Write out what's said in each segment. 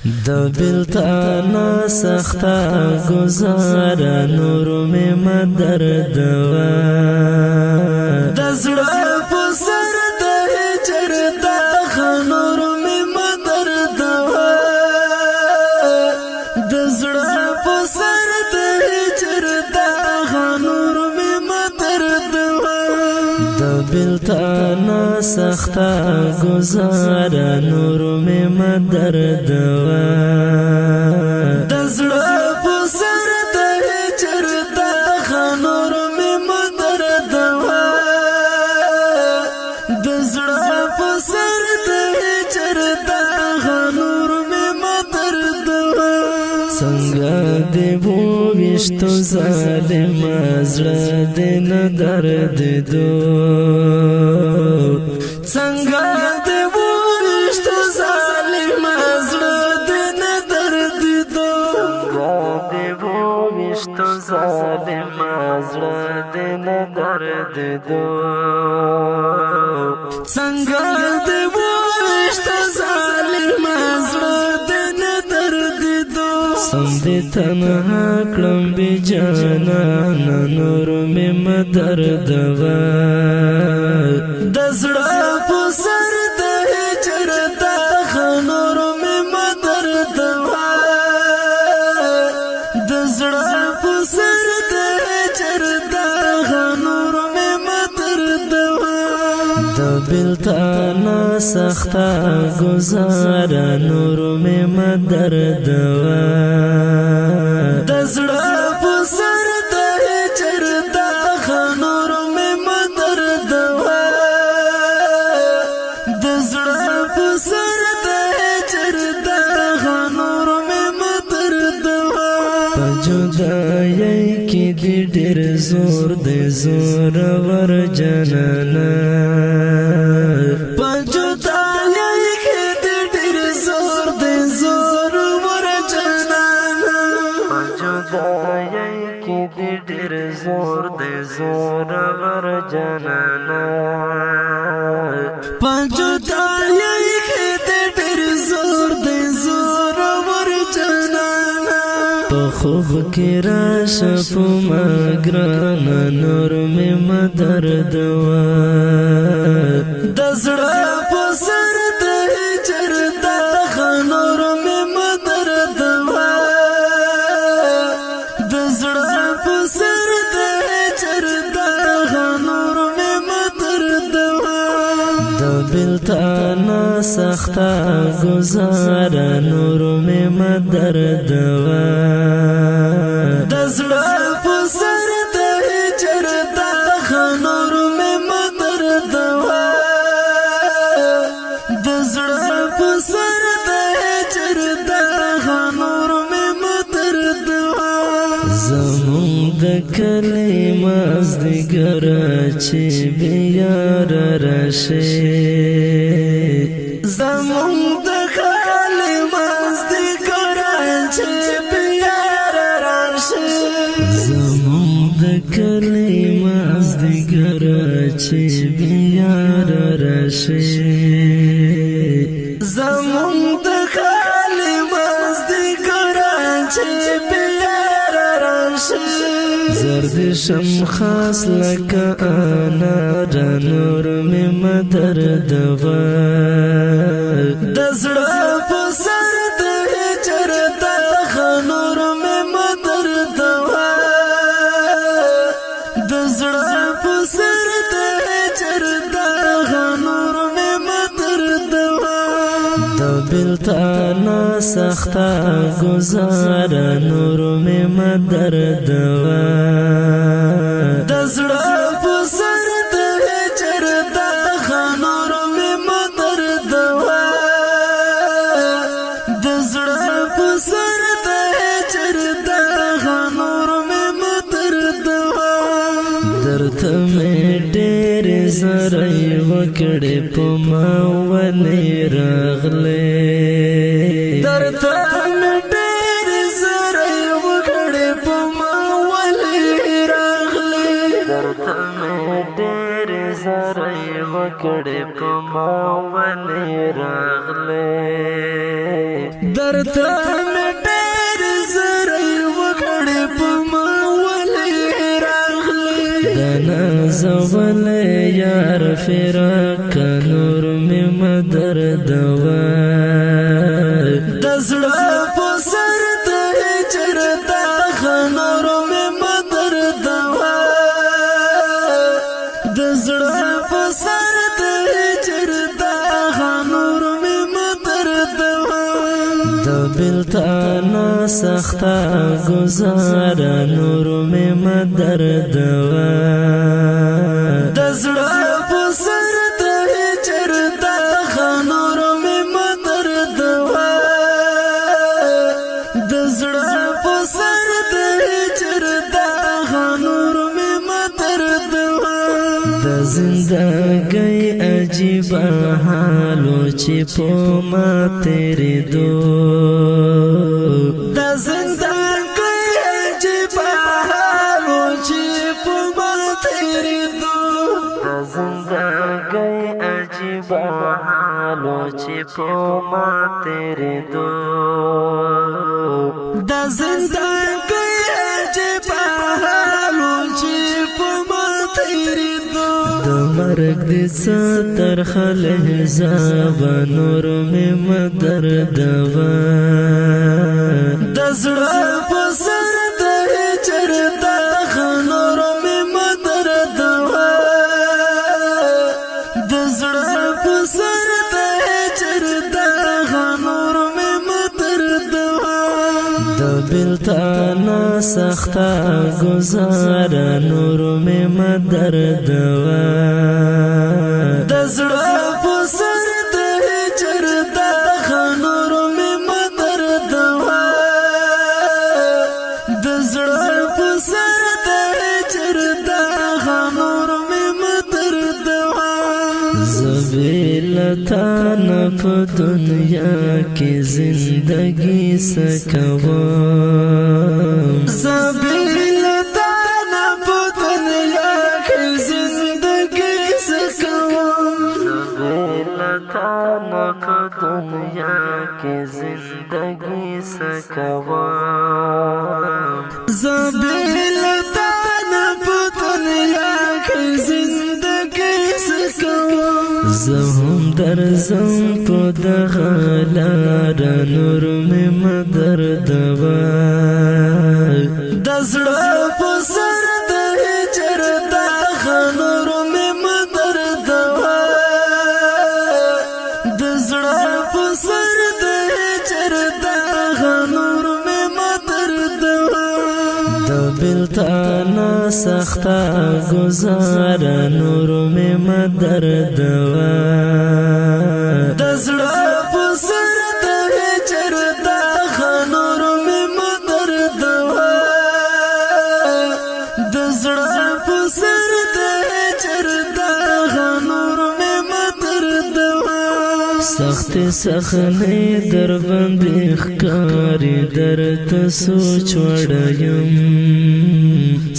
د بلتانا سختا گزارا نور میں مدرد وا د زړه په سر د هجر دا نور میں مدرد وا د زړه په سر د هجر دا نور میں مدرد وا د بلتانا سختا گزارا نور میں مدرد وا د زړه په سر د هجر دا نور میں مدرد وا د زړه په سر د هجر دا نور میں مدرد وا څنګه دې وویشتو ظالم زړه دې نه درد دو څنګه دې وویشتو ظالم زړه دې نه درد دو څنګه دې وویشتو ظالم زړه دې نه درد دو څنګه دې وویشتو ظالم زړه دې نه درد دو سم دې تنها کړم بې جانانه نور مې مدرد وا د زړه په سر د هجر دا نور مې مدرد وا د زړه په سر د هجر دا نور مې مدرد وا د بلتانا سختا گزارا نور مې مدرد وا د زړه په سر د هجر دا نور مې مدرد وا د زړه په سر د هجر دا نور مې مدرد وا په جدایۍ کې دې ډېر زور دې زور ور جنانا په جدایۍ کې دې ډېر زور دې زور ور جنانا په جدایۍ کې دې ډېر زور دې زور ور جنانا په جدایۍ کې دې ډېر زور دې زور ور جنانا په خوب کې راشه په ما ګرانه نور مې مدرد وا د زړه په سر د هجر دا نور مې مدرد وا د زړه په سر د هجر دا نور مې مدرد وا د بلتانا سختا گزارا نور مې مدرد وا د زړه په سر د هجر دا نور مې مدرد وا د زړه په سر د هجر دا نور مې مدرد وا زمون د کلی مازدیګر چې بې یار راشي زمون د کلی مازدیګر چې بې یار راشي زمون د کلی مازدیګر چې بې یار راشي زمون د کلی مازدیګر چې بې یار راشي زرد شم خاص لکه انار نور مې مدرد وا د زړه په سر د هجر دا نور مې مدرد وا د زړه په سر د هجر دا نور مې مدرد وا د بلتانا سختا گزارا نور مې مدرد وا د زړه په سر د هجر دا نور مې مدرد وا د زړه په سر د هجر دا نور مې مدرد وا درته مې ډېر زارۍ وکړې په ما ولې راغلې درته مې ډېر زارۍ وکړې په ما ولې راغلې درته مې ډېر زارۍ وکړې په ما ولې راغلې درته مې ډېر زری وکړې په ما ولې راغلې د نازولې یار فراق نور مې مدردوه د زړه په سر د هجر داغه نور مې مدردوه د زړه په سر د هجر داغه نور مې مدردوه د بېلتانه سخته ګزاره نور مې مدردوه د زړه په سر د هجر داغه نور مې مدردوه د زړه په سر د هجر داغه نور مې مدردوه د زندګۍ عجیبه حالو چې په ما تېرېدو د زندګۍ عجیبه حالو چې په ما تېرېدو د زندګۍ عجیبه حالو چې په ما تېرېدو د زندګۍ عجیبه حالو چې په ما تېرېدو د مرګ دې څه ترخه لحظه نور مې مدردوه د زړه په سر د هجر داغه نور مې مدردوه د زړه په سر د هجر داغه نور مې مدردوه د بېلتانه سخته ګزاره نور مې مدردوه د زړه په سر د هجر داغه نور مې مدردوه د زړه په سر د هجر داغه نور مې مدردوه زه بېلتانه په دنیا کې زندګي څه کوم زه بېلتانه په دنیا کې زندګي څه کوم زه بېلتانه په دنیا کې زندګي څه کوم زه بېلتانه په دنیا کې زندګي څه کوم زه هم درځم په دغه لاره نور مې مدردوه د زړه په سر د هجر داغه نور مې مدردوه د زړه په سر د هجر داغه نور مې مدردوه د بېلتانه سخته ګزاره نور مې مدردوه د زړه په سر د هجر داغه نور مې مدردوه د زړه په سر د هجر داغه نور مې مدردوه سخت سخنې در باندې ښکاري درته سوچ وړیم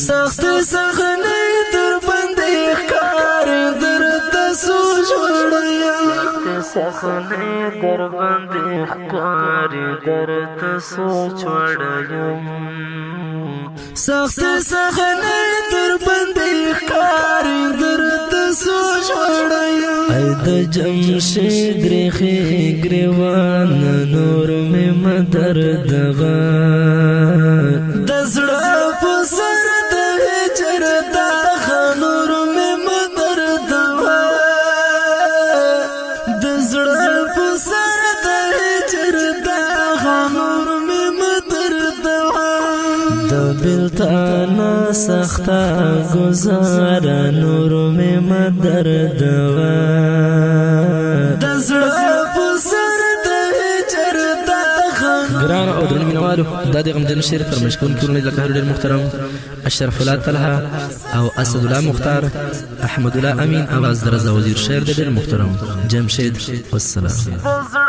سخت سخنې در باندې ښکاري درته سوچ وړیم سخنې در باندې ښکاري درته سوچ وړیم سخت سخنې در باندې ښکاري درته سوچ وړیم ای د جمشید ریخي ګریوان نور مې مدردوه د زړه په سر د هجر داغه نور مې مدردوه د زړه په سر د هجر داغه نور مې مدردوه د بېلتانه سخته ګزاره نور مې مدردوه د زړه په سر د هجر داغه ګران او درنو مینوالو دا د غمجن شعر فرمایش کوونکي ورونه لکه هر ډېر محترم اشرف الله طلحه او اسد الله مختار احمد الله امین اواز د رضا وزیر شعر د ډېر محترم جمشید والسلام